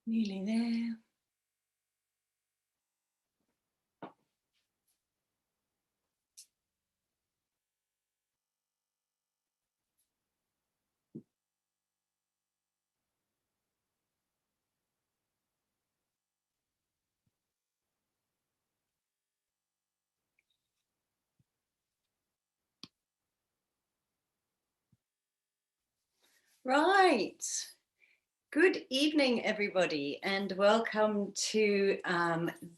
Nearly there. Right. Good evening, everybody, and welcome to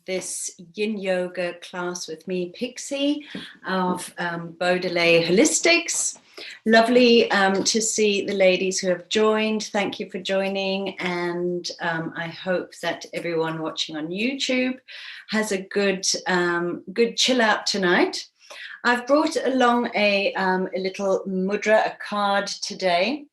this Yin Yoga class with me, Pixie, of Beaudeley Holistics. Lovely to see the ladies who have joined. Thank you for joining, and I hope that everyone watching on YouTube has a good chill out tonight. I've brought along a little mudra, a card today.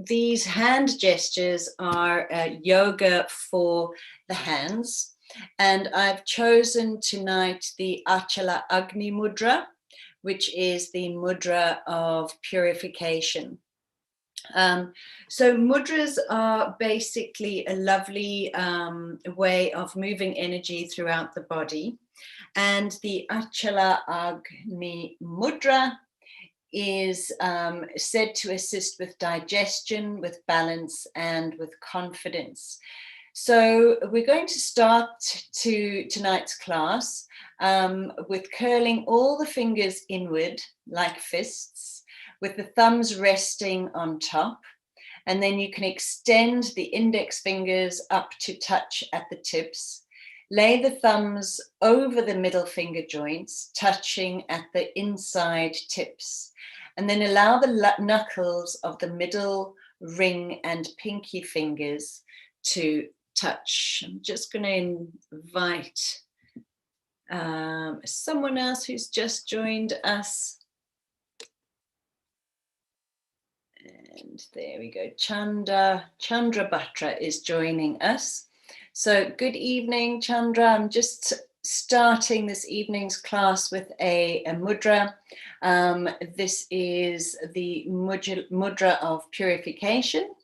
These hand gestures are yoga for the hands, and I've chosen tonight the Achala Agni Mudra, which is the mudra of purification. So mudras are basically a lovely way of moving energy throughout the body, and the Achala Agni Mudra is said to assist with digestion, with balance, and with confidence. So we're going to start tonight's class with curling all the fingers inward like fists, with the thumbs resting on top. And then you can extend the index fingers up to touch at the tips. Lay the thumbs over the middle finger joints, touching at the inside tips. And then allow the knuckles of the middle ring and pinky fingers to touch. I'm just going to invite someone else who's just joined us. And there we go. Chandra Batra is joining us. So good evening, Chandra. I'm just starting this evening's class with a mudra. This is the mudra of purification.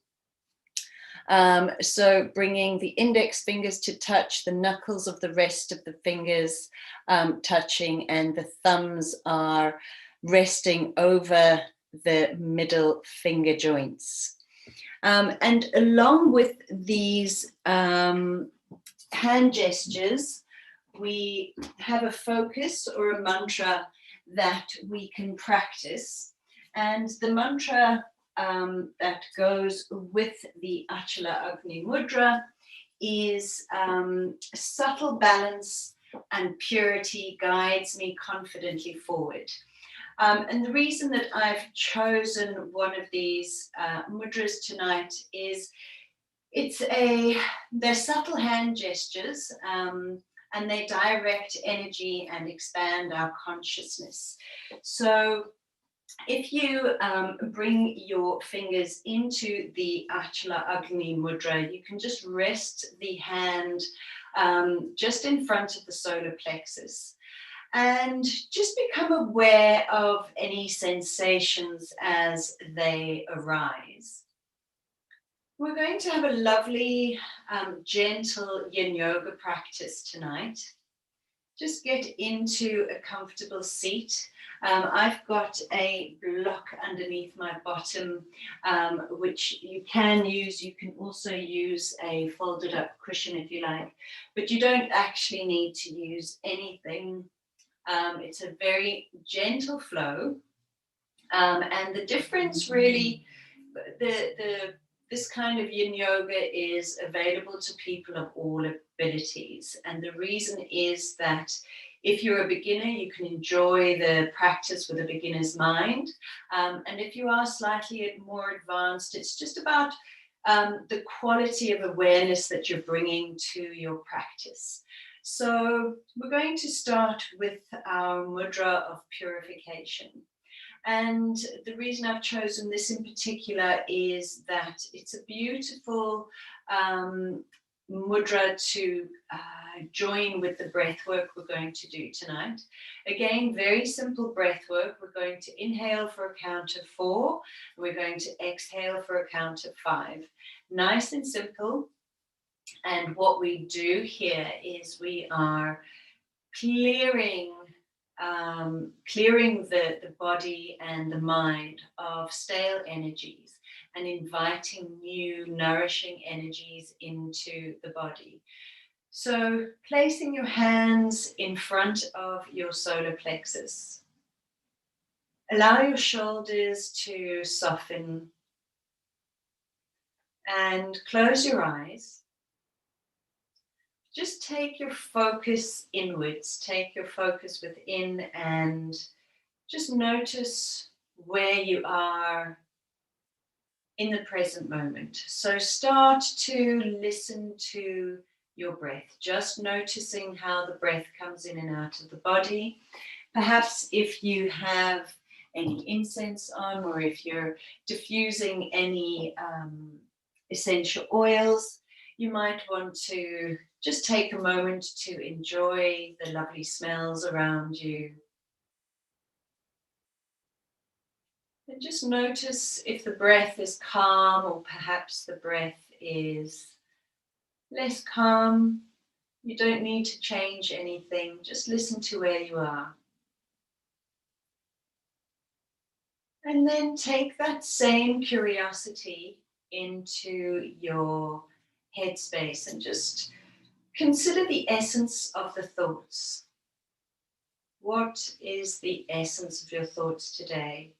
So bringing the index fingers to touch, the knuckles of the rest of the fingers touching, and the thumbs are resting over the middle finger joints. And along with these hand gestures, we have a focus or a mantra that we can practice. And the mantra that goes with the Achala Agni Mudra is subtle balance and purity guides me confidently forward. And the reason that I've chosen one of these mudras tonight is they're subtle hand gestures, and they direct energy and expand our consciousness. So if you bring your fingers into the Achala Agni Mudra, you can just rest the hand just in front of the solar plexus. And just become aware of any sensations as they arise. We're going to have a lovely, gentle Yin Yoga practice tonight. Just get into a comfortable seat. I've got a block underneath my bottom, which you can use. You can also use a folded up cushion if you like, but you don't actually need to use anything. It's a very gentle flow, and the difference really, this kind of Yin Yoga is available to people of all abilities, and the reason is that if you're a beginner, you can enjoy the practice with a beginner's mind, and if you are slightly more advanced, it's just about the quality of awareness that you're bringing to your practice. So we're going to start with our mudra of purification. And the reason I've chosen this in particular is that it's a beautiful mudra to join with the breath work we're going to do tonight. Again, very simple breath work. We're going to inhale for a count of 4. And we're going to exhale for a count of 5. Nice and simple. And what we do here is we are clearing the body and the mind of stale energies and inviting new nourishing energies into the body. So placing your hands in front of your solar plexus. Allow your shoulders to soften and close your eyes. Just take your focus inwards, take your focus within, and just notice where you are in the present moment. So start to listen to your breath, just noticing how the breath comes in and out of the body. Perhaps if you have any incense on, or if you're diffusing any essential oils, you might want to just take a moment to enjoy the lovely smells around you. And just notice if the breath is calm, or perhaps the breath is less calm. You don't need to change anything. Just listen to where you are. And then take that same curiosity into your headspace and just consider the essence of the thoughts. What is the essence of your thoughts today?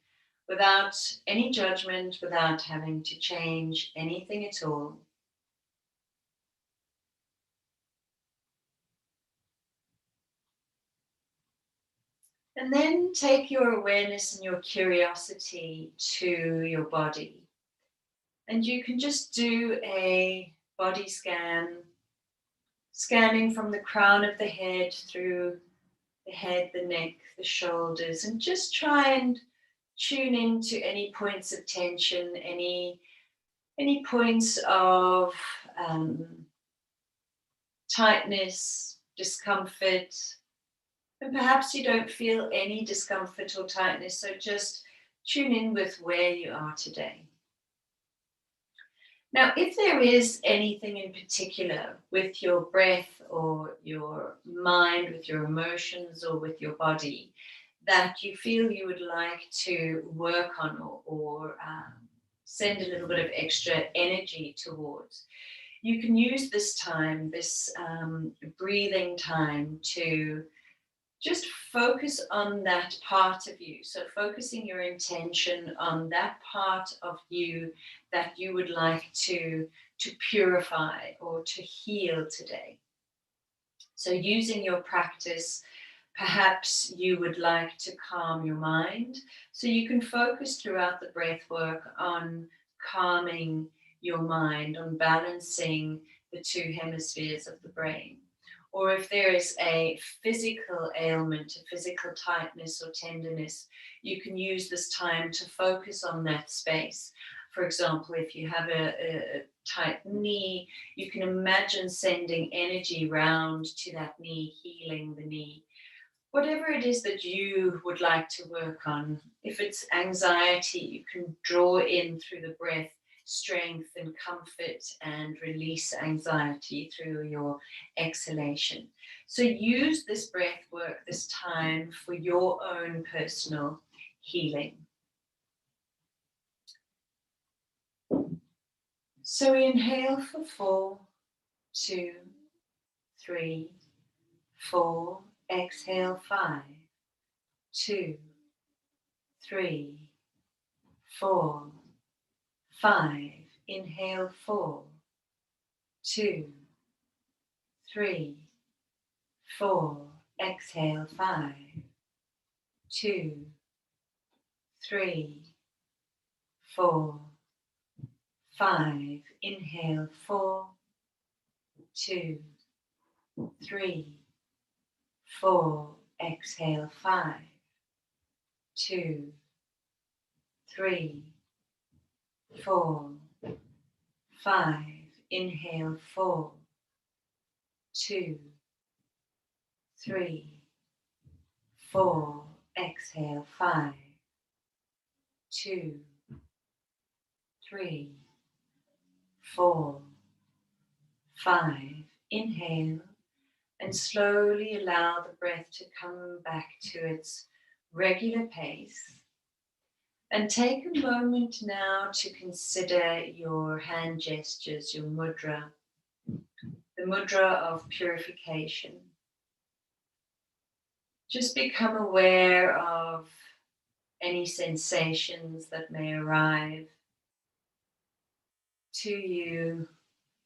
Without any judgment, without having to change anything at all. And then take your awareness and your curiosity to your body. And you can just do a body scan, scanning from the crown of the head through the head, the neck, the shoulders, and just try and tune into any points of tension, any points of tightness, discomfort. And perhaps you don't feel any discomfort or tightness, so just tune in with where you are today. Now, if there is anything in particular with your breath or your mind, with your emotions or with your body that you feel you would like to work on, or send a little bit of extra energy towards, you can use this time, this breathing time, to just focus on that part of you. So focusing your intention on that part of you that you would like to purify or to heal today. So using your practice, perhaps you would like to calm your mind. So you can focus throughout the breath work on calming your mind, on balancing the two hemispheres of the brain. Or if there is a physical ailment, a physical tightness or tenderness, you can use this time to focus on that space. For example, if you have a tight knee, you can imagine sending energy round to that knee, healing the knee. Whatever it is that you would like to work on, if it's anxiety, you can draw in through the breath strength and comfort and release anxiety through your exhalation. So use this breath work, this time, for your own personal healing. So inhale for 4, 2, 3, 4. Exhale 5, 2, 3, 4, 5. Inhale 4, 2, 3, 4. Exhale 5, 2, 3, 4, 5. Inhale 4, 2, 3, 4. Exhale 5, 2, 3, 4, 5. Inhale 4, 2, 3, 4. Exhale, 5, 2, 3, 4, 5. Inhale and slowly allow the breath to come back to its regular pace. And take a moment now to consider your hand gestures, your mudra, the mudra of purification. Just become aware of any sensations that may arrive to you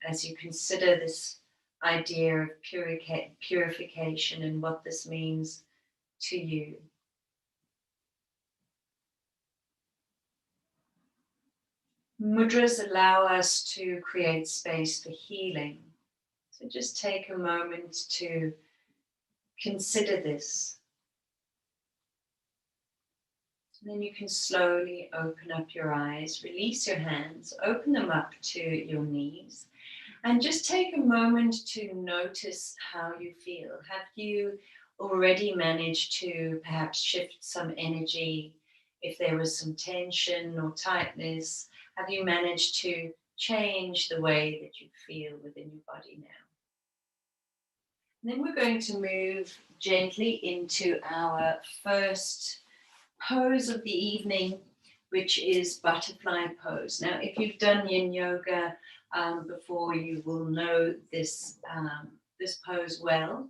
as you consider this idea of purification and what this means to you. Mudras allow us to create space for healing. So just take a moment to consider this. And then you can slowly open up your eyes, release your hands, open them up to your knees, and just take a moment to notice how you feel. Have you already managed to perhaps shift some energy? If there was some tension or tightness, have you managed to change the way that you feel within your body now? And then we're going to move gently into our first pose of the evening, which is butterfly pose. Now, if you've done Yin Yoga before, you will know this pose well.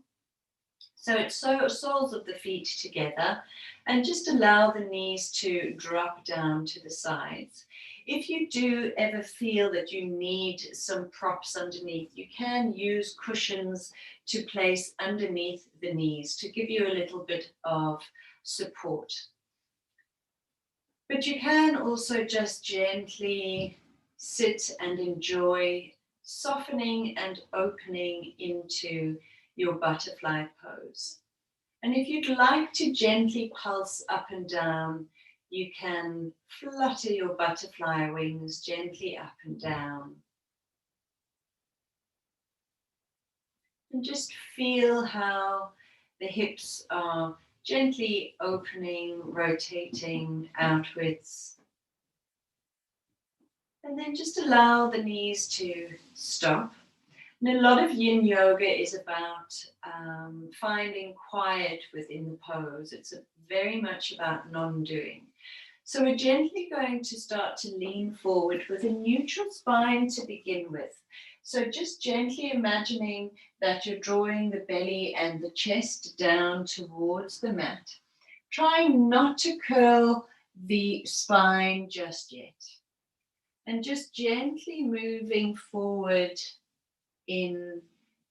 So it's soles of the feet together, and just allow the knees to drop down to the sides. If you do ever feel that you need some props underneath, you can use cushions to place underneath the knees to give you a little bit of support. But you can also just gently sit and enjoy softening and opening into your butterfly pose. And if you'd like to gently pulse up and down, you can flutter your butterfly wings gently up and down. And just feel how the hips are gently opening, rotating outwards. And then just allow the knees to stop. And a lot of Yin Yoga is about finding quiet within the pose. It's very much about non-doing. So we're gently going to start to lean forward with a neutral spine to begin with. So just gently imagining that you're drawing the belly and the chest down towards the mat. Trying not to curl the spine just yet. And just gently moving forward in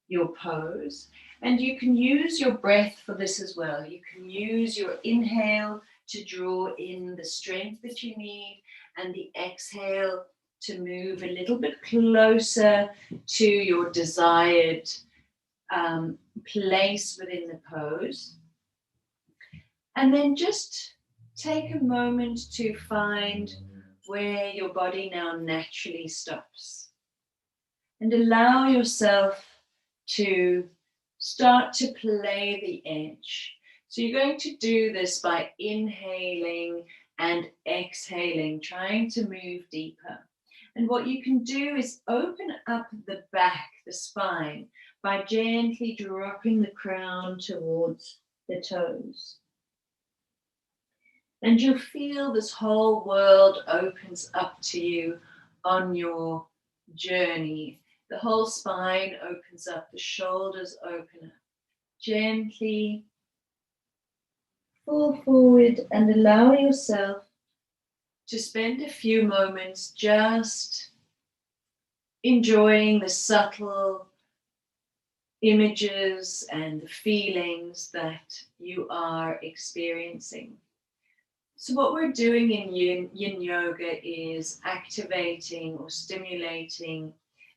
your pose. And you can use your breath for this as well. You can use your inhale to draw in the strength that you need, and the exhale to move a little bit closer to your desired place within the pose. And then just take a moment to find where your body now naturally stops. And allow yourself to start to play the edge. So you're going to do this by inhaling and exhaling, trying to move deeper. And what you can do is open up the back, the spine, by gently dropping the crown towards the toes. And you'll feel this whole world opens up to you on your journey. The whole spine opens up, the shoulders open up. Gently fall forward and allow yourself to spend a few moments just enjoying the subtle images and the feelings that you are experiencing. So what we're doing in Yin Yoga is activating or stimulating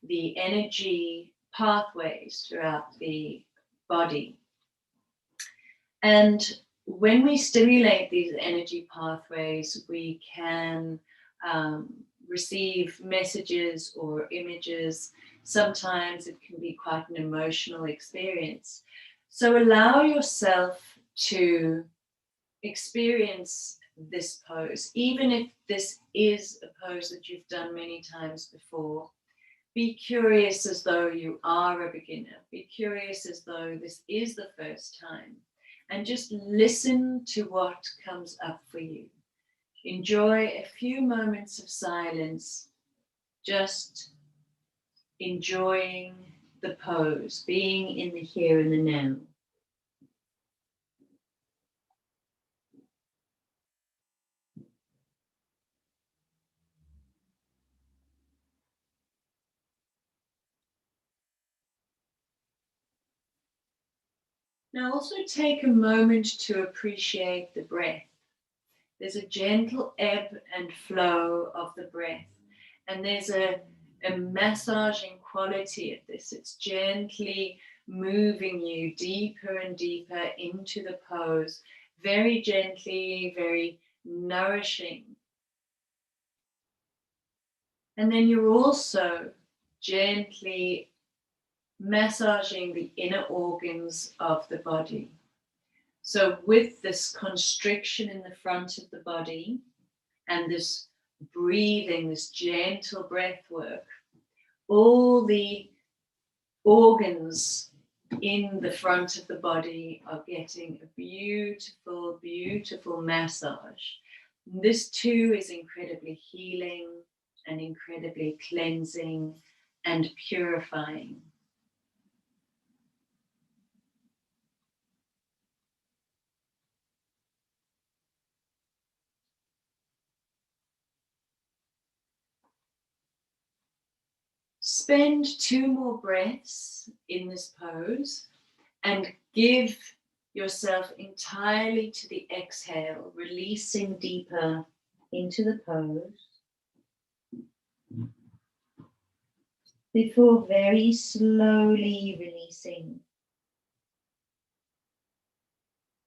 the energy pathways throughout the body. And when we stimulate these energy pathways, we can receive messages or images Sometimes it can be quite an emotional experience. So allow yourself to experience this pose, even if this is a pose that you've done many times before. Be curious as though you are a beginner. Be curious as though this is the first time. And just listen to what comes up for you. Enjoy a few moments of silence, just enjoying the pose, being in the here and the now. Now also take a moment to appreciate the breath. There's a gentle ebb and flow of the breath, and there's a massaging quality of this. It's gently moving you deeper and deeper into the pose, very gently, very nourishing. And then you're also gently massaging the inner organs of the body. So with this constriction in the front of the body and this breathing, this gentle breath work, all the organs in the front of the body are getting a beautiful, beautiful massage. This too is incredibly healing and incredibly cleansing and purifying. Spend 2 more breaths in this pose and give yourself entirely to the exhale, releasing deeper into the pose before very slowly releasing.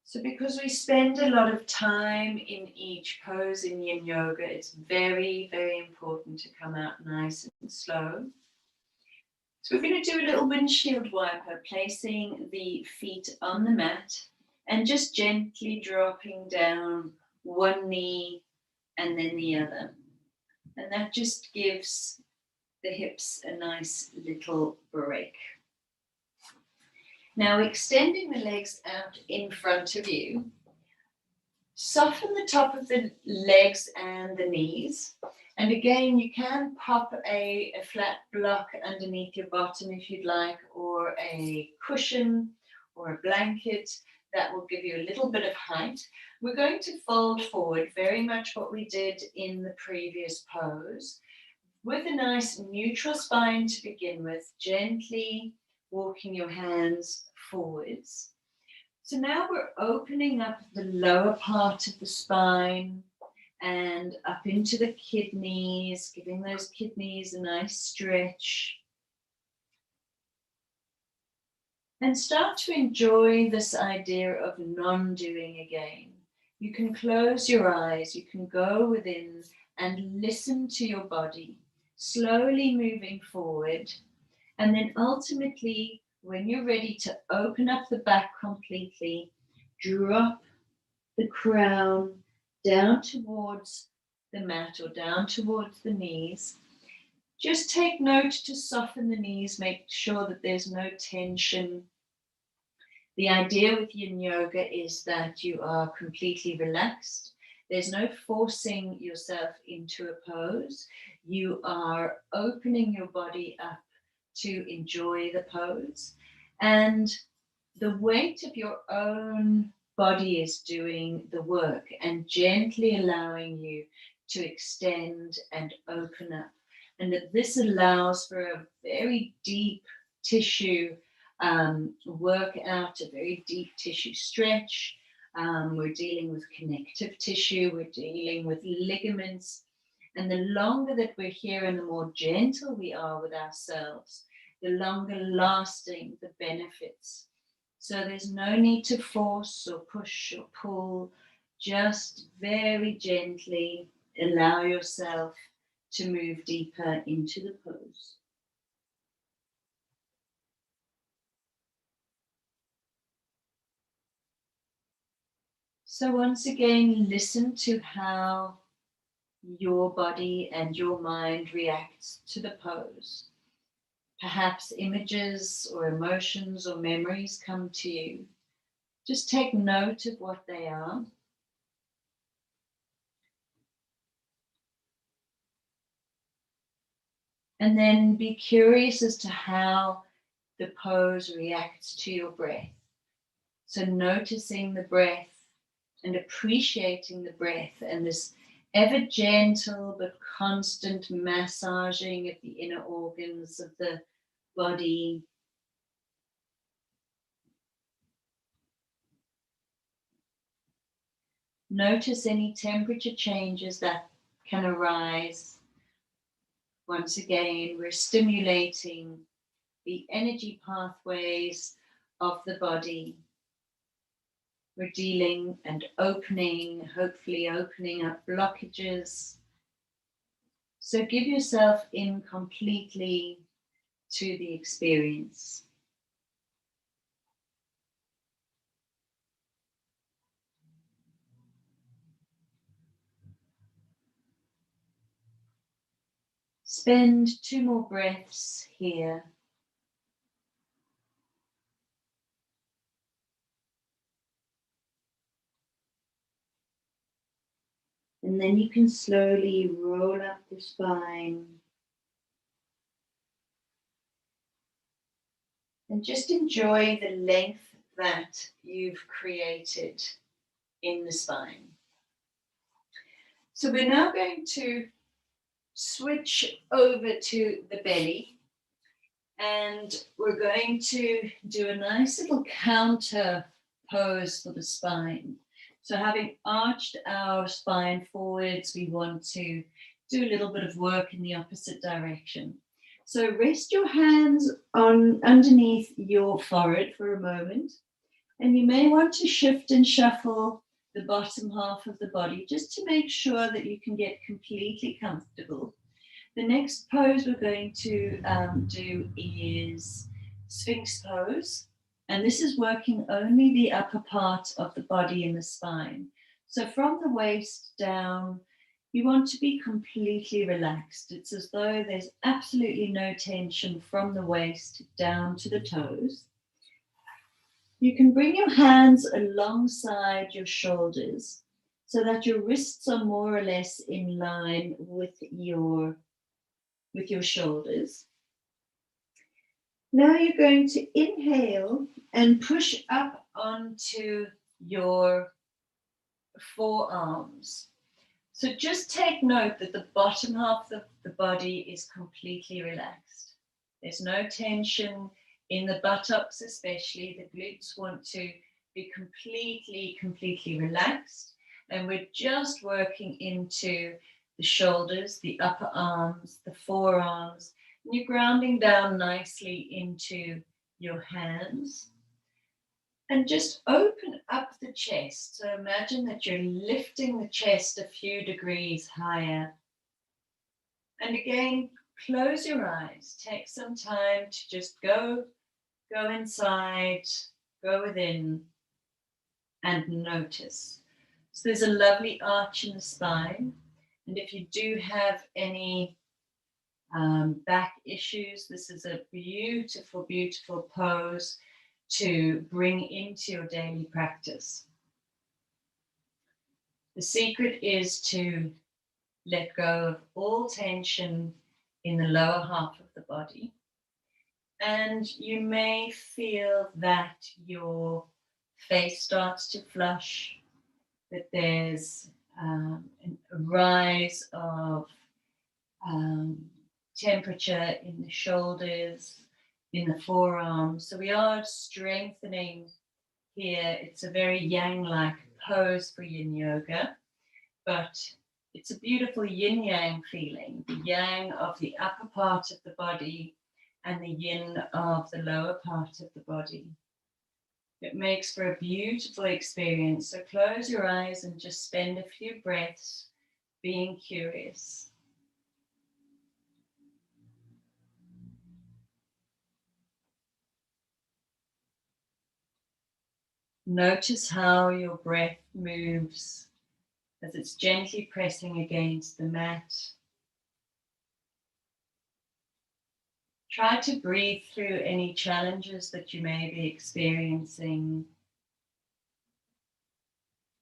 So because we spend a lot of time in each pose in Yin Yoga, it's very, very important to come out nice and slow. So we're going to do a little windshield wiper, placing the feet on the mat and just gently dropping down one knee and then the other. And that just gives the hips a nice little break. Now extending the legs out in front of you, soften the top of the legs and the knees. And again, you can pop a flat block underneath your bottom if you'd like, or a cushion or a blanket. That will give you a little bit of height. We're going to fold forward, very much what we did in the previous pose, with a nice neutral spine to begin with, gently walking your hands forwards. So now we're opening up the lower part of the spine and up into the kidneys, giving those kidneys a nice stretch. And start to enjoy this idea of non-doing again. You can close your eyes, you can go within and listen to your body, slowly moving forward. And then ultimately, when you're ready to open up the back completely, drop the crown down towards the mat or down towards the knees. Just take note to soften the knees, make sure that there's no tension. The idea with Yin Yoga is that you are completely relaxed. There's no forcing yourself into a pose. You are opening your body up to enjoy the pose. And the weight of your own body is doing the work and gently allowing you to extend and open up. And that this allows for a very deep tissue workout, a very deep tissue stretch. We're dealing with connective tissue, we're dealing with ligaments. And the longer that we're here and the more gentle we are with ourselves, the longer lasting the benefits. So there's no need to force or push or pull, just very gently allow yourself to move deeper into the pose. So once again, listen to how your body and your mind reacts to the pose. Perhaps images or emotions or memories come to you. Just take note of what they are. And then be curious as to how the pose reacts to your breath. So noticing the breath and appreciating the breath and this ever gentle but constant massaging of the inner organs of the body. Notice any temperature changes that can arise. Once again, we're stimulating the energy pathways of the body. We're dealing and opening, hopefully opening up blockages. So give yourself in completely to the experience. Spend 2 more breaths here. And then you can slowly roll up the spine. And just enjoy the length that you've created in the spine. So we're now going to switch over to the belly. And we're going to do a nice little counter pose for the spine. So having arched our spine forwards, we want to do a little bit of work in the opposite direction. So rest your hands on underneath your forehead for a moment. And you may want to shift and shuffle the bottom half of the body just to make sure that you can get completely comfortable. The next pose we're going to do is Sphinx pose. And this is working only the upper part of the body and the spine. So from the waist down, you want to be completely relaxed. It's as though there's absolutely no tension from the waist down to the toes. You can bring your hands alongside your shoulders so that your wrists are more or less in line with your shoulders. Now you're going to inhale and push up onto your forearms. So just take note that the bottom half of the body is completely relaxed. There's no tension in the buttocks, especially. The glutes want to be completely relaxed. And we're just working into the shoulders, the upper arms, the forearms, and you're grounding down nicely into your hands. And just open up the chest. So imagine that you're lifting the chest a few degrees higher. And again, close your eyes. Take some time to just go inside, go within, and notice. So there's a lovely arch in the spine. And if you do have any back issues, this is a beautiful pose to bring into your daily practice. The secret is to let go of all tension in the lower half of the body. And you may feel that your face starts to flush, that there's a rise of temperature in the shoulders, in the forearms. So we are strengthening here. It's a very yang-like pose for Yin Yoga, but it's a beautiful yin-yang feeling, the yang of the upper part of the body and the yin of the lower part of the body. It makes for a beautiful experience. So close your eyes and just spend a few breaths being curious. Notice how your breath moves as it's gently pressing against the mat. Try to breathe through any challenges that you may be experiencing,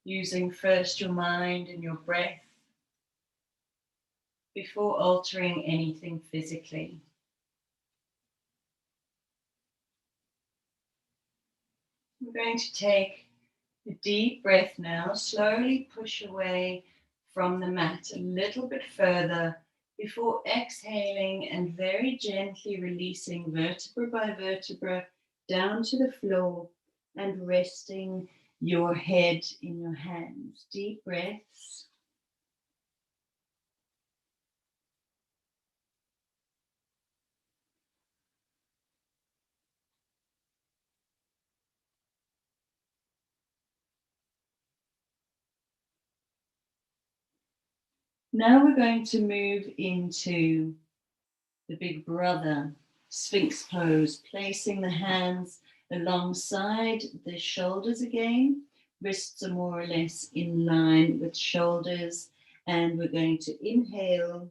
using first your mind and your breath before altering anything physically. I'm going to take a deep breath now, slowly push away from the mat a little bit further before exhaling and very gently releasing vertebra by vertebra down to the floor and resting your head in your hands. Deep breaths. Now we're going to move into the big brother Sphinx pose, placing the hands alongside the shoulders again. Wrists are more or less in line with shoulders, and we're going to inhale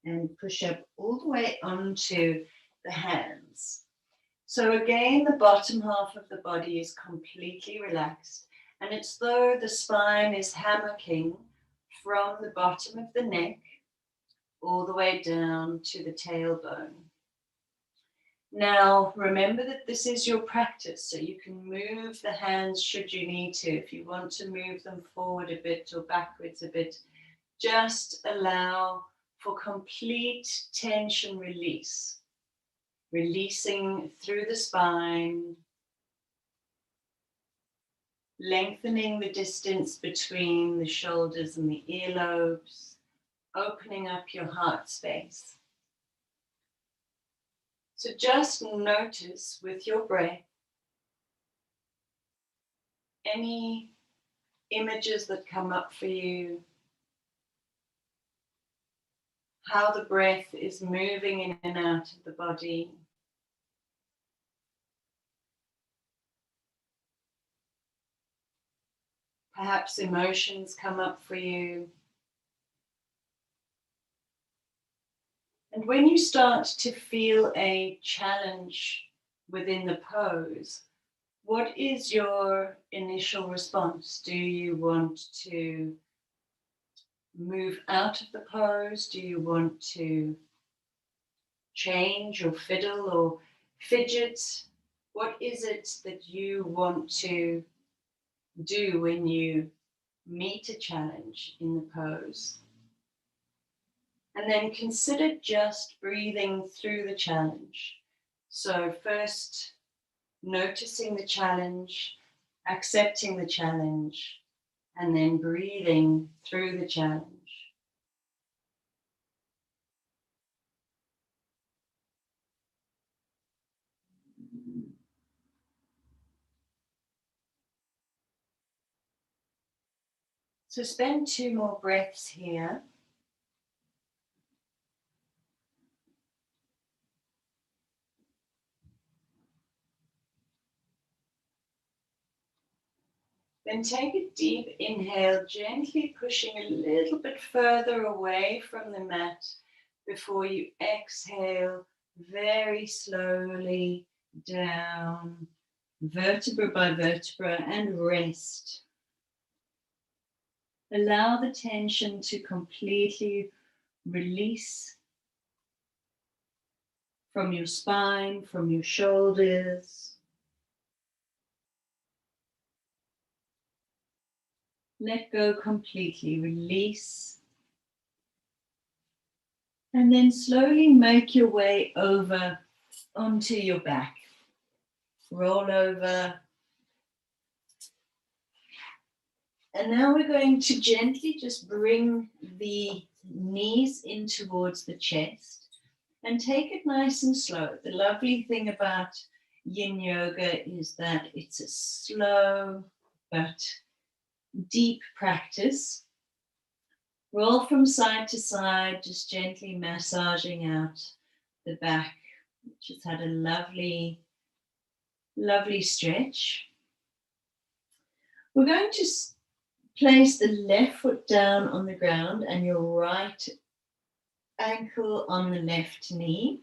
and push up all the way onto the hands. So again, the bottom half of the body is completely relaxed, and it's though the spine is hammocking from the bottom of the neck all the way down to the tailbone. Now, remember that this is your practice, so you can move the hands should you need to. If you want to move them forward a bit or backwards a bit, just allow for complete tension release. Releasing through the spine, lengthening the distance between the shoulders and the earlobes, opening up your heart space. So just notice with your breath any images that come up for you, how the breath is moving in and out of the body. Perhaps emotions come up for you. And when you start to feel a challenge within the pose, what is your initial response? Do you want to move out of the pose? Do you want to change or fiddle or fidget? What is it that you want to do when you meet a challenge in the pose? And then consider just breathing through the challenge. So first, noticing the challenge, accepting the challenge, and then breathing through the challenge. So spend 2 more breaths here. Then take a deep inhale, gently pushing a little bit further away from the mat before you exhale very slowly down, vertebra by vertebra, and rest. Allow the tension to completely release from your spine, from your shoulders. Let go completely, release. And then slowly make your way over onto your back. Roll over. And now we're going to gently just bring the knees in towards the chest and take it nice and slow. The lovely thing about Yin Yoga is that it's a slow but deep practice. Roll from side to side, just gently massaging out the back, which has had a lovely, lovely stretch. We're going to place the left foot down on the ground and your right ankle on the left knee.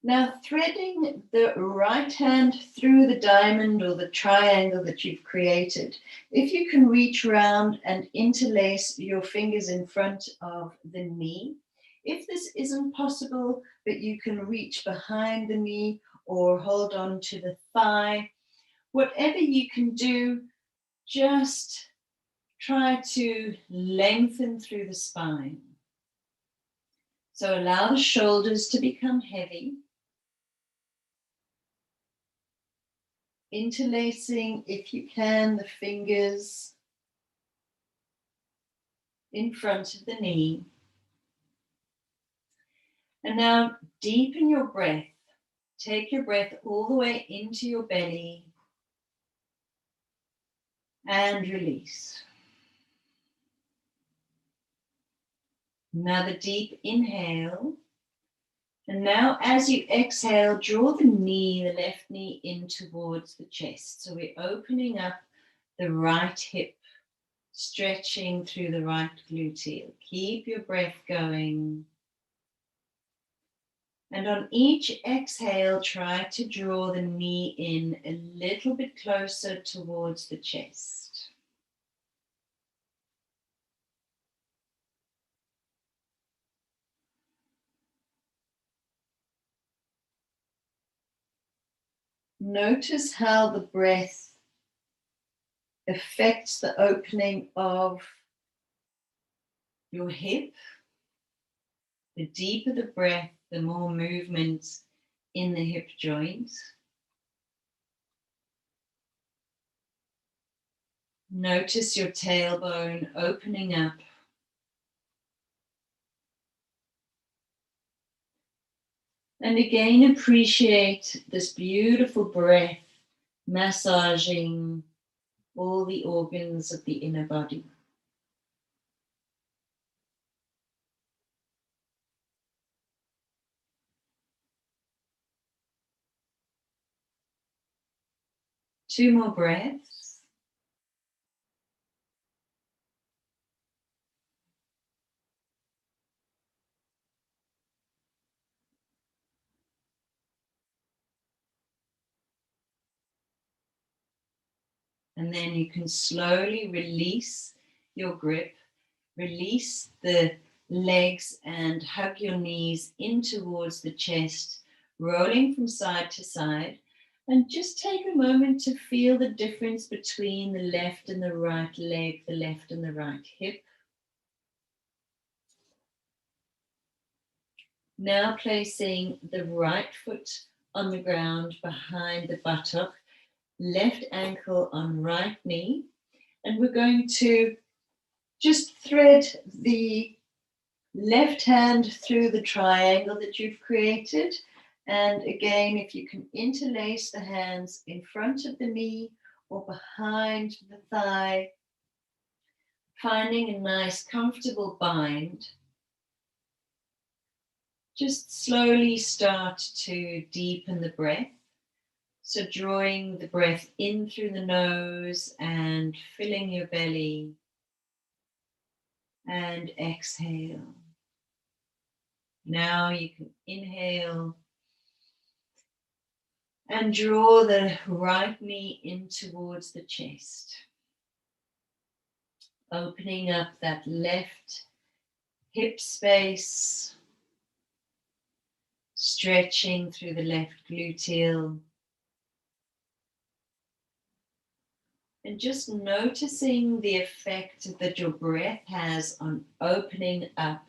Now threading the right hand through the diamond or the triangle that you've created. If you can reach around and interlace your fingers in front of the knee. If this isn't possible, but you can reach behind the knee or hold on to the thigh, whatever you can do, just try to lengthen through the spine. So allow the shoulders to become heavy. Interlacing, if you can, the fingers in front of the knee. And now deepen your breath. Take your breath all the way into your belly and release. Another deep inhale. And now as you exhale, draw the knee, the left knee in towards the chest. So we're opening up the right hip, stretching through the right gluteal. Keep your breath going. And on each exhale, try to draw the knee in a little bit closer towards the chest. Notice how the breath affects the opening of your hip. The deeper the breath, the more movement in the hip joint. Notice your tailbone opening up. And again, appreciate this beautiful breath massaging all the organs of the inner body. Two more breaths. And then you can slowly release your grip, release the legs and hug your knees in towards the chest, rolling from side to side. And just take a moment to feel the difference between the left and the right leg, the left and the right hip. Now placing the right foot on the ground behind the buttock, left ankle on right knee. And we're going to just thread the left hand through the triangle that you've created. And again, if you can interlace the hands in front of the knee or behind the thigh, finding a nice comfortable bind. Just slowly start to deepen the breath. So drawing the breath in through the nose and filling your belly. And exhale. Now you can inhale and draw the right knee in towards the chest. Opening up that left hip space. Stretching through the left gluteal. And just noticing the effect that your breath has on opening up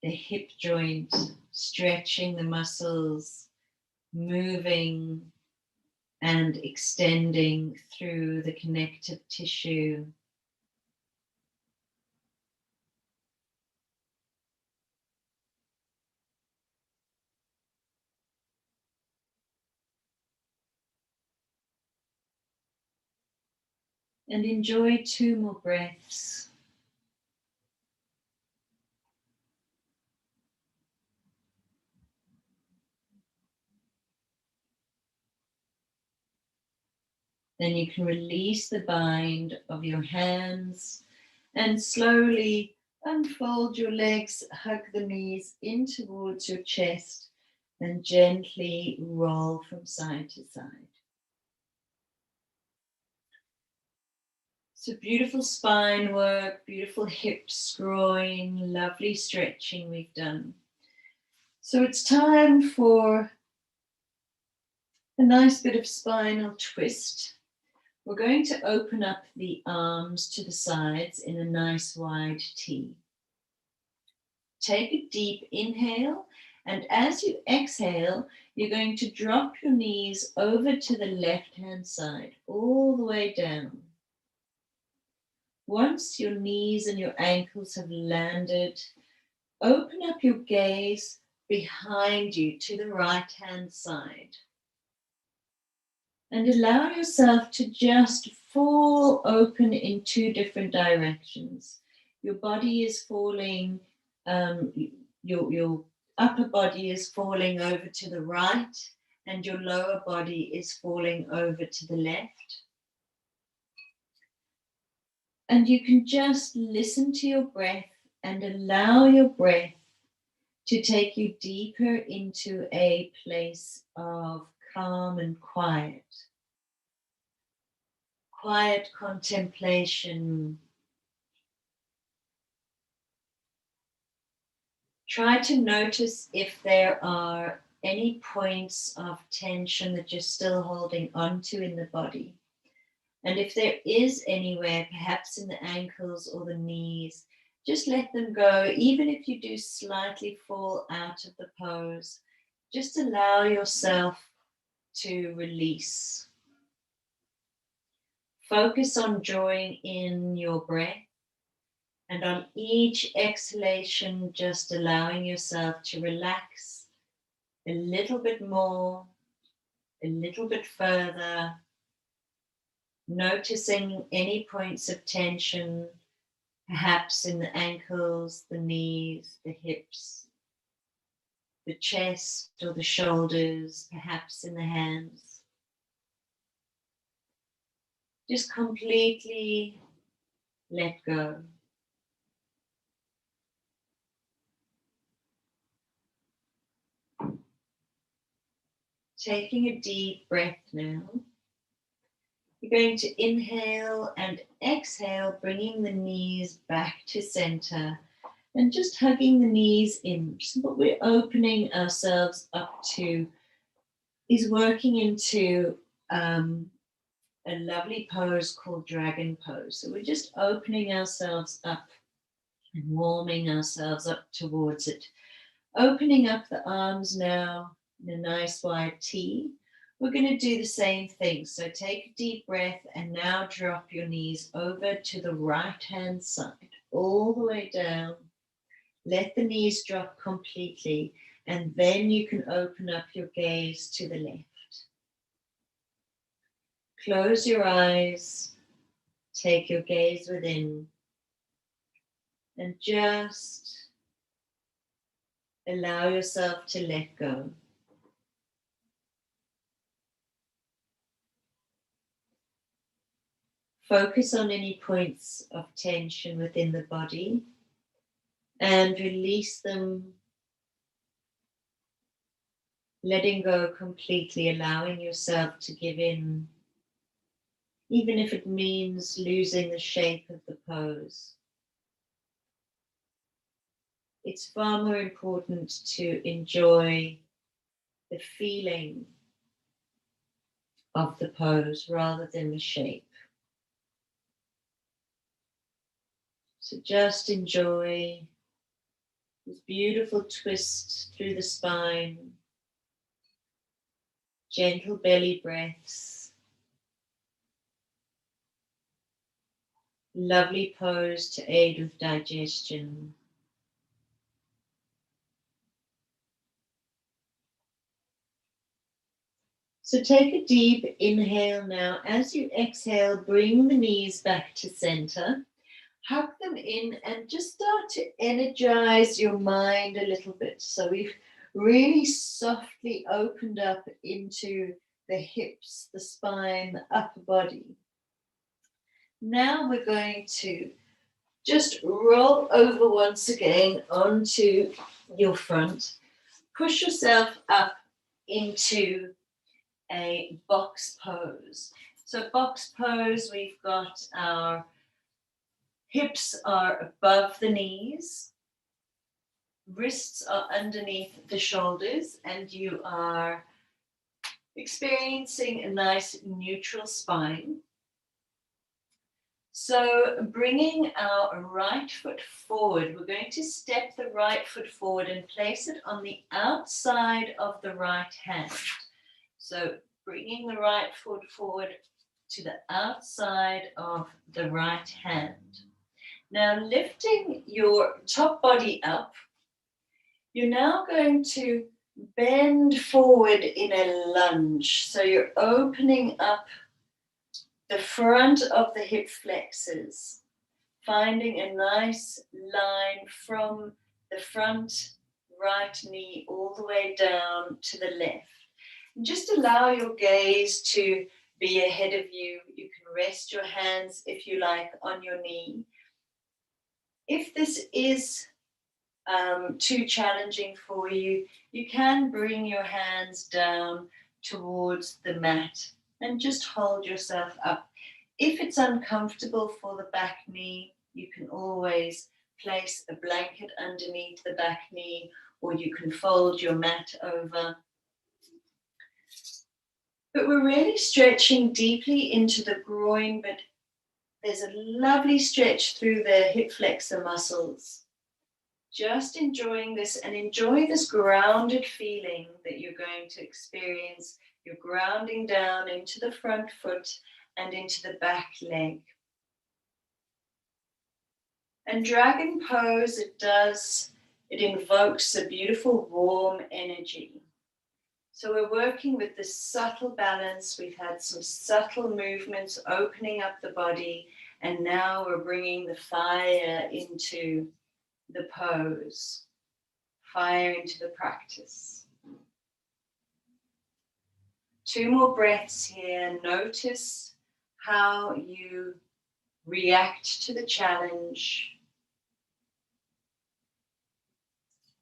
the hip joint, stretching the muscles, moving and extending through the connective tissue. And enjoy two more breaths. Then you can release the bind of your hands and slowly unfold your legs, hug the knees in towards your chest, and gently roll from side to side. So beautiful spine work, beautiful hips, groin, lovely stretching we've done. So it's time for a nice bit of spinal twist. We're going to open up the arms to the sides in a nice wide T. Take a deep inhale, and as you exhale, you're going to drop your knees over to the left-hand side, all the way down. Once your knees and your ankles have landed, open up your gaze behind you to the right-hand side. And allow yourself to just fall open in two different directions. Your body is falling, your upper body is falling over to the right, and your lower body is falling over to the left. And you can just listen to your breath and allow your breath to take you deeper into a place of calm and quiet. Quiet contemplation. Try to notice if there are any points of tension that you're still holding onto in the body. And if there is anywhere, perhaps in the ankles or the knees, just let them go. Even if you do slightly fall out of the pose, just allow yourself to release. Focus on drawing in your breath, and on each exhalation, just allowing yourself to relax a little bit more, a little bit further, noticing any points of tension, perhaps in the ankles, the knees, the hips, the chest or the shoulders, perhaps in the hands. Just completely let go. Taking a deep breath now. You're going to inhale and exhale, bringing the knees back to center and just hugging the knees in. So what we're opening ourselves up to is working into a lovely pose called dragon pose. So we're just opening ourselves up and warming ourselves up towards it. Opening up the arms now in a nice wide T. We're going to do the same thing. So take a deep breath and now drop your knees over to the right-hand side, all the way down. Let the knees drop completely, and then you can open up your gaze to the left. Close your eyes, take your gaze within, and just allow yourself to let go. Focus on any points of tension within the body and release them, letting go completely, allowing yourself to give in, even if it means losing the shape of the pose. It's far more important to enjoy the feeling of the pose rather than the shape. So just enjoy this beautiful twist through the spine, gentle belly breaths, lovely pose to aid with digestion. So take a deep inhale now. As you exhale, bring the knees back to center. Hug them in and just start to energize your mind a little bit. So we've really softly opened up into the hips, the spine, the upper body. Now we're going to just roll over once again onto your front. Push yourself up into a box pose. So box pose, we've got our hips are above the knees, wrists are underneath the shoulders, and you are experiencing a nice neutral spine. So bringing our right foot forward, we're going to step the right foot forward and place it on the outside of the right hand. So bringing the right foot forward to the outside of the right hand. Now lifting your top body up, you're now going to bend forward in a lunge. So you're opening up the front of the hip flexors, finding a nice line from the front right knee all the way down to the left. And just allow your gaze to be ahead of you. You can rest your hands, if you like, on your knee. If this is too challenging for you, you can bring your hands down towards the mat and just hold yourself up. If it's uncomfortable for the back knee, you can always place a blanket underneath the back knee, or you can fold your mat over. But we're really stretching deeply into the groin, but there's a lovely stretch through the hip flexor muscles. Just enjoying this, and enjoy this grounded feeling that you're going to experience. You're grounding down into the front foot and into the back leg. And dragon pose, it invokes a beautiful warm energy. So we're working with this subtle balance. We've had some subtle movements opening up the body, and now we're bringing the fire into the pose, fire into the practice. 2 more breaths here. Notice how you react to the challenge.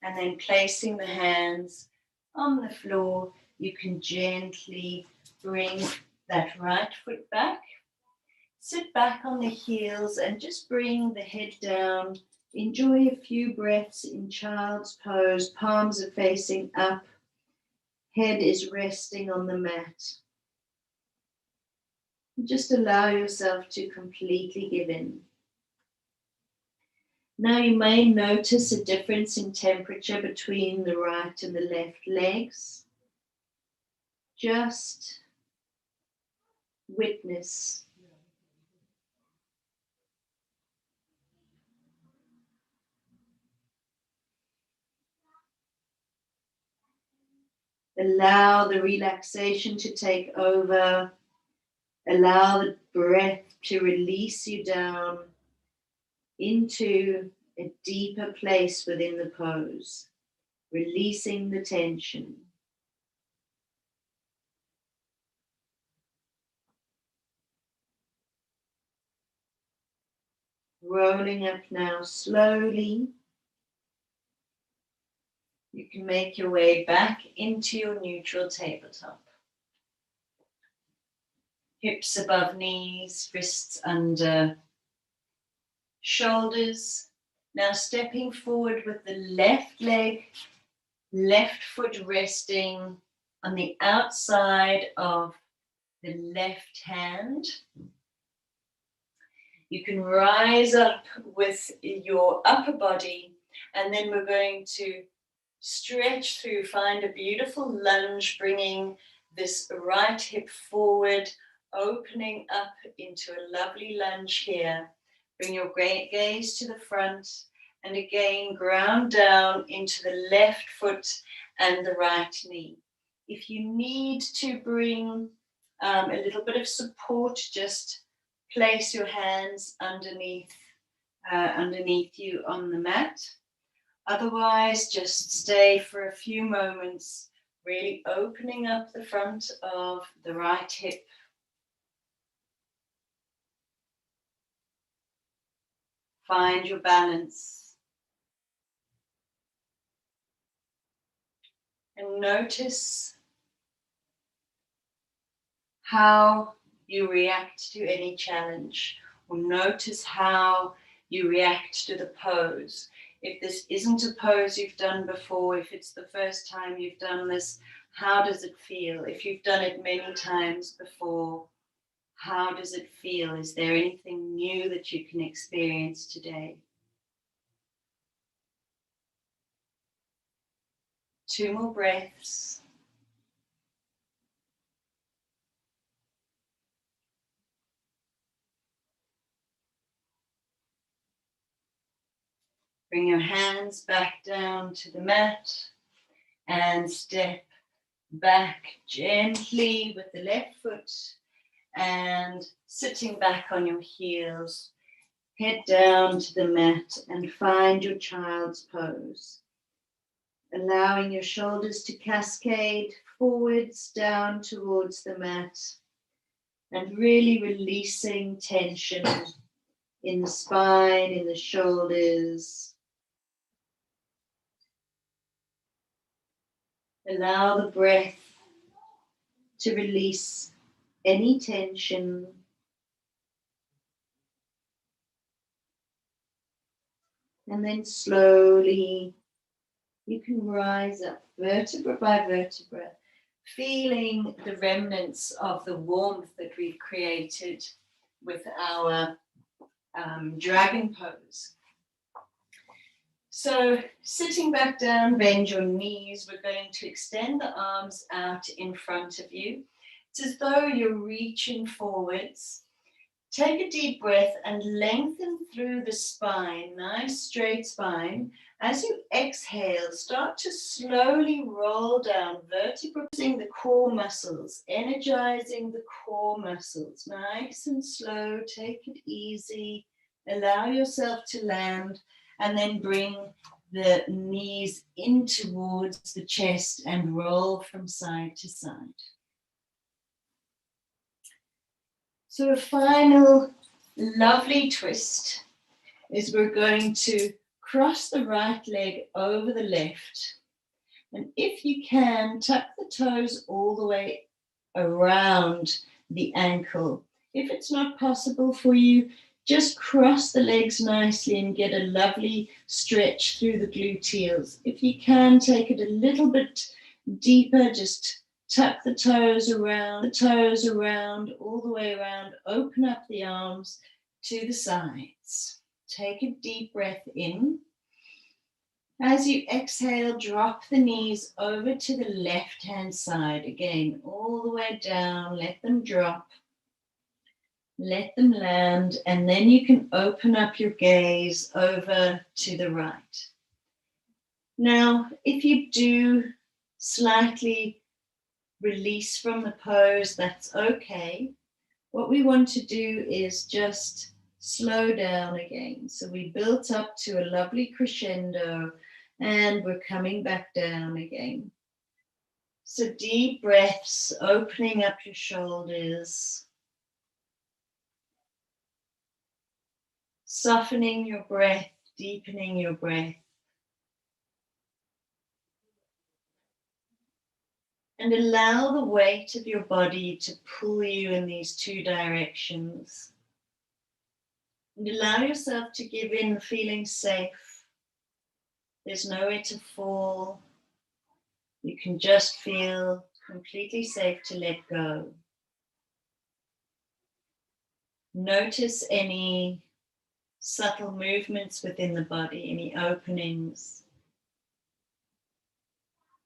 And then placing the hands on the floor, you can gently bring that right foot back. Sit back on the heels and just bring the head down. Enjoy a few breaths in child's pose. Palms are facing up. Head is resting on the mat. Just allow yourself to completely give in. Now you may notice a difference in temperature between the right and the left legs. Just witness. Allow the relaxation to take over. Allow the breath to release you down into a deeper place within the pose, releasing the tension. Rolling up now slowly. You can make your way back into your neutral tabletop. Hips above knees, wrists under shoulders. Now stepping forward with the left leg, left foot resting on the outside of the left hand. You can rise up with your upper body, and then we're going to stretch through, find a beautiful lunge, bringing this right hip forward, opening up into a lovely lunge here. Bring your gaze to the front, and again ground down into the left foot and the right knee. If you need to bring a little bit of support, just place your hands underneath you on the mat. Otherwise, just stay for a few moments Really opening up the front of the right hip. Find your balance. And notice how you react to any challenge, or notice how you react to the pose. If this isn't a pose you've done before, if it's the first time you've done this, how does it feel? If you've done it many times before, how does it feel? Is there anything new that you can experience today? 2 more breaths. Bring your hands back down to the mat and step back gently with the left foot and sitting back on your heels. Head down to the mat and find your child's pose. Allowing your shoulders to cascade forwards down towards the mat and really releasing tension in the spine, in the shoulders. Allow the breath to release any tension. And then slowly you can rise up vertebra by vertebra, feeling the remnants of the warmth that we've created with our dragon pose. So sitting back down, bend your knees. We're going to extend the arms out in front of you. It's as though you're reaching forwards. Take a deep breath and lengthen through the spine, nice straight spine. As you exhale, start to slowly roll down vertebrae, the core muscles, energizing the core muscles. Nice and slow, take it easy. Allow yourself to land and then bring the knees in towards the chest and roll from side to side. So a final lovely twist is we're going to cross the right leg over the left. And if you can, tuck the toes all the way around the ankle. If it's not possible for you, just cross the legs nicely and get a lovely stretch through the gluteals. If you can, take it a little bit deeper, just tuck the toes around, all the way around. Open up the arms to the sides. Take a deep breath in. As you exhale, drop the knees over to the left-hand side. Again, all the way down, let them drop. Let them land, and then you can open up your gaze over to the right. Now, if you do slightly release from the pose, that's okay. What we want to do is just slow down again. So we built up to a lovely crescendo and we're coming back down again. So deep breaths, opening up your shoulders, softening your breath, deepening your breath. And allow the weight of your body to pull you in these 2 directions. And allow yourself to give in feeling safe. There's nowhere to fall. You can just feel completely safe to let go. Notice any subtle movements within the body, any openings,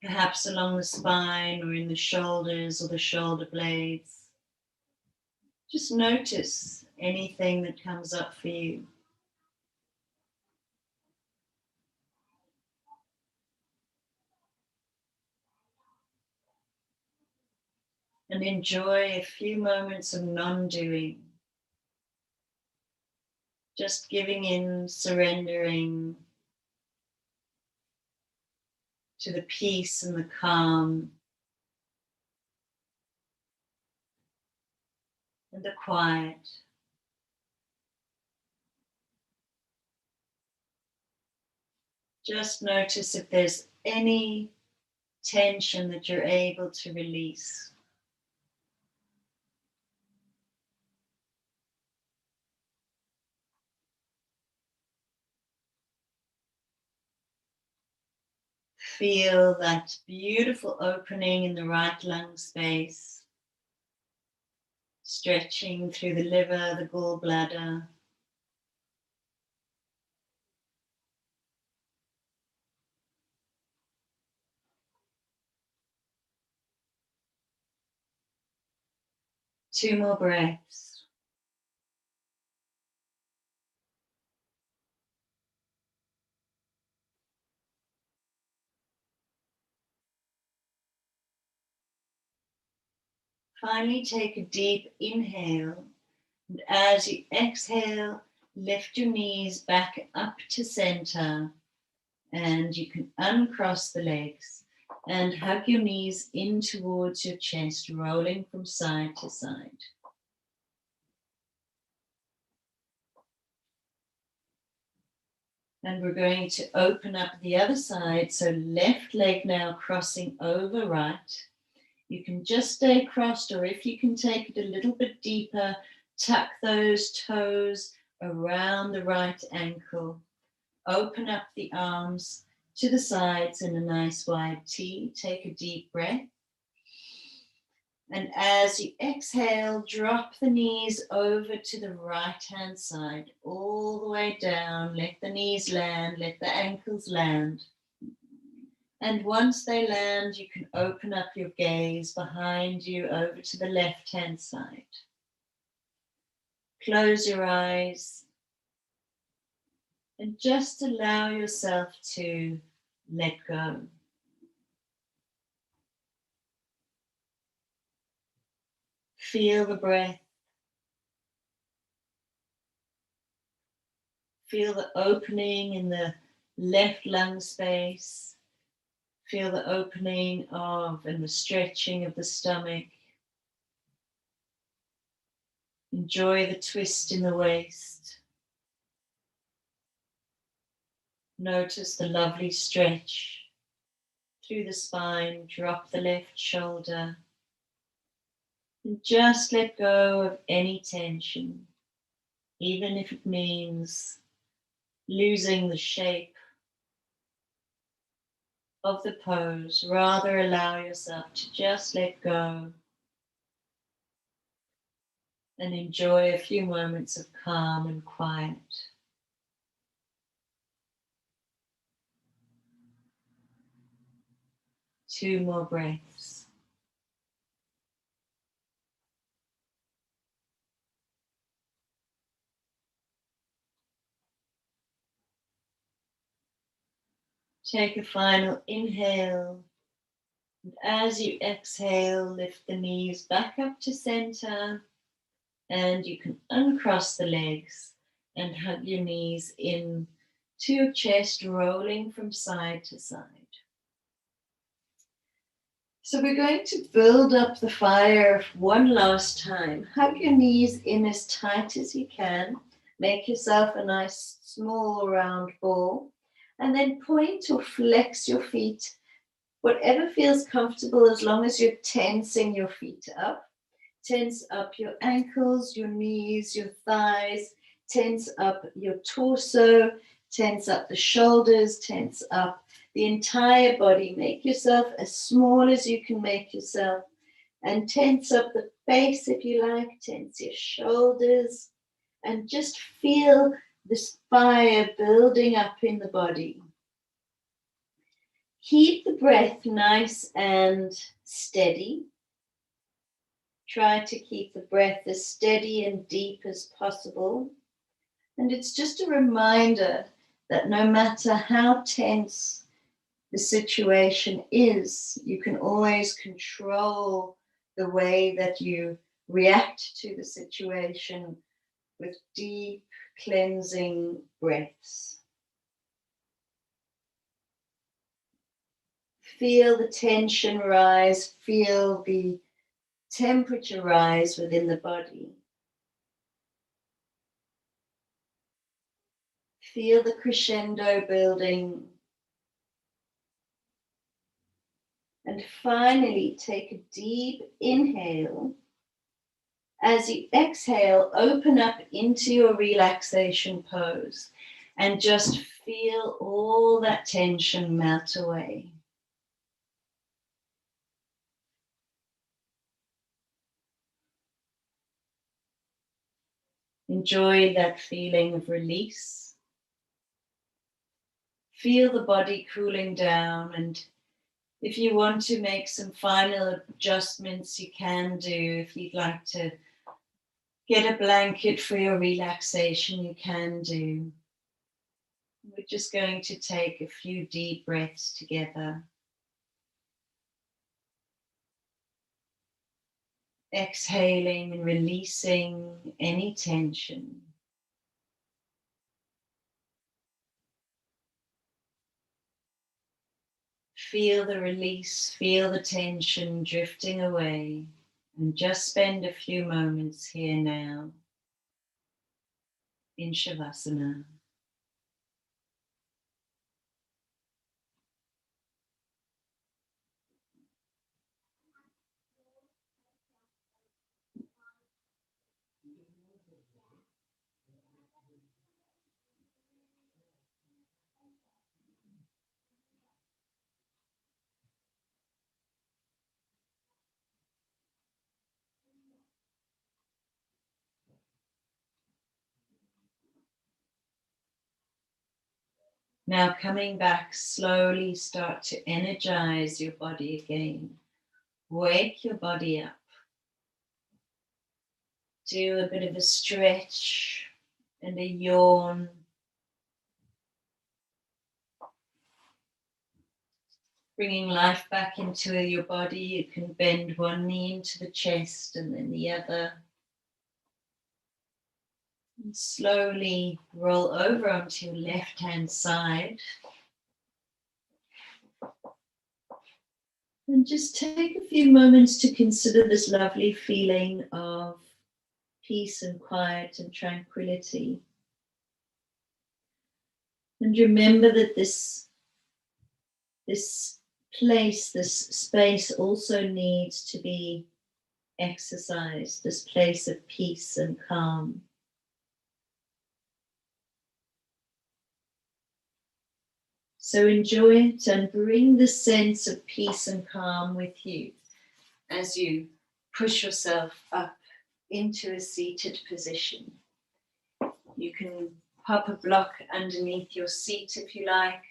perhaps along the spine or in the shoulders or the shoulder blades. Just notice anything that comes up for you. And enjoy a few moments of non-doing. Just giving in, surrendering to the peace and the calm and the quiet. Just notice if there's any tension that you're able to release. Feel that beautiful opening in the right lung space, stretching through the liver, the gallbladder. Two more breaths. Finally, take a deep inhale, and as you exhale, lift your knees back up to center, and you can uncross the legs and hug your knees in towards your chest, rolling from side to side. And we're going to open up the other side, so left leg now crossing over right. You can just stay crossed, or if you can take it a little bit deeper, tuck those toes around the right ankle. Open up the arms to the sides in a nice wide T. Take a deep breath. And as you exhale, drop the knees over to the right-hand side, all the way down. Let the knees land, let the ankles land. And once they land, you can open up your gaze behind you over to the left-hand side. Close your eyes and just allow yourself to let go. Feel the breath. Feel the opening in the left lung space. Feel the opening of and the stretching of the stomach. Enjoy the twist in the waist. Notice the lovely stretch through the spine. Drop the left shoulder. And just let go of any tension, even if it means losing the shape of the pose. Rather allow yourself to just let go and enjoy a few moments of calm and quiet. Two more breaths. Take a final inhale. And as you exhale, lift the knees back up to center. And you can uncross the legs and hug your knees in to your chest, rolling from side to side. So we're going to build up the fire one last time. Hug your knees in as tight as you can. Make yourself a nice small round ball. And then point or flex your feet, whatever feels comfortable, as long as you're tensing your feet up. Tense up your ankles, your knees, your thighs. Tense up your torso. Tense up the shoulders. Tense up the entire body. Make yourself as small as you can make yourself. And tense up the face if you like. Tense your shoulders. And just feel this fire building up in the body. Keep the breath nice and steady. Try to keep the breath as steady and deep as possible. And it's just a reminder that no matter how tense the situation is, you can always control the way that you react to the situation with deep cleansing breaths. Feel the tension rise, feel the temperature rise within the body. Feel the crescendo building. And finally, take a deep inhale. As you exhale, open up into your relaxation pose and just feel all that tension melt away. Enjoy that feeling of release. Feel the body cooling down, and if you want to make some final adjustments, you can do. If you'd like to get a blanket for your relaxation, you can do. We're just going to take a few deep breaths together. Exhaling and releasing any tension. Feel the release, feel the tension drifting away, and just spend a few moments here now in Shavasana. Now coming back, slowly start to energize your body again. Wake your body up. Do a bit of a stretch and a yawn. Bringing life back into your body, you can bend one knee into the chest and then the other. And slowly roll over onto your left-hand side. And just take a few moments to consider this lovely feeling of peace and quiet and tranquility. And remember that this place, this space also needs to be exercised, this place of peace and calm. So enjoy it and bring the sense of peace and calm with you as you push yourself up into a seated position. You can pop a block underneath your seat if you like.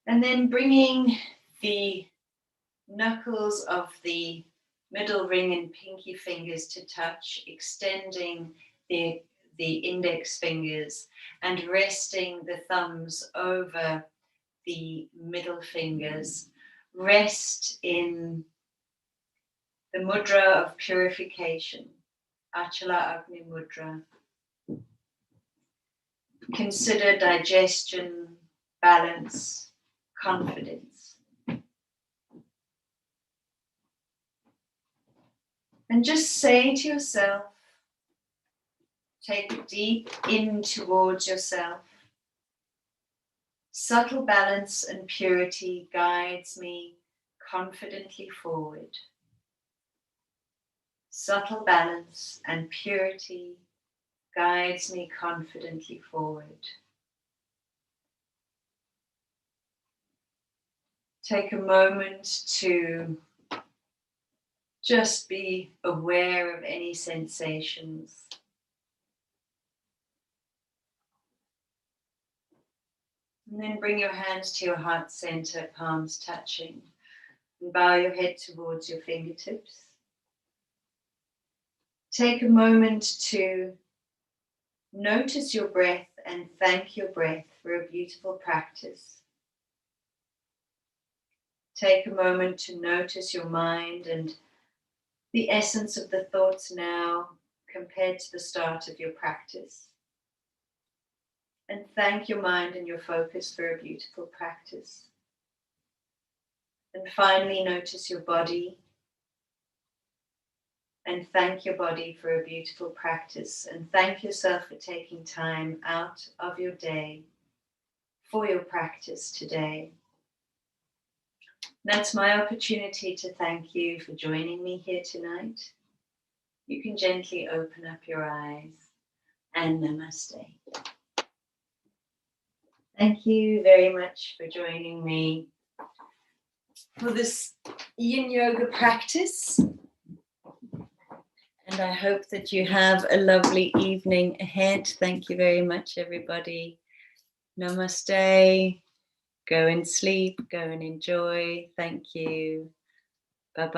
And then bringing the knuckles of the middle ring and pinky fingers to touch, extending the index fingers and resting the thumbs over the middle fingers. Rest in the mudra of purification, Achala Agni Mudra. Consider digestion, balance, confidence. And just say to yourself, take a deep in towards yourself. Subtle balance and purity guides me confidently forward. Subtle balance and purity guides me confidently forward. Take a moment to just be aware of any sensations. And then bring your hands to your heart center, palms touching. And bow your head towards your fingertips. Take a moment to notice your breath and thank your breath for a beautiful practice. Take a moment to notice your mind and the essence of the thoughts now compared to the start of your practice. And thank your mind and your focus for a beautiful practice. And finally, notice your body and thank your body for a beautiful practice, and thank yourself for taking time out of your day for your practice today. That's my opportunity to thank you for joining me here tonight. You can gently open up your eyes, and namaste. Thank you very much for joining me for this Yin Yoga practice. And I hope that you have a lovely evening ahead. Thank you very much, everybody. Namaste. Go and sleep. Go and enjoy. Thank you. Bye-bye.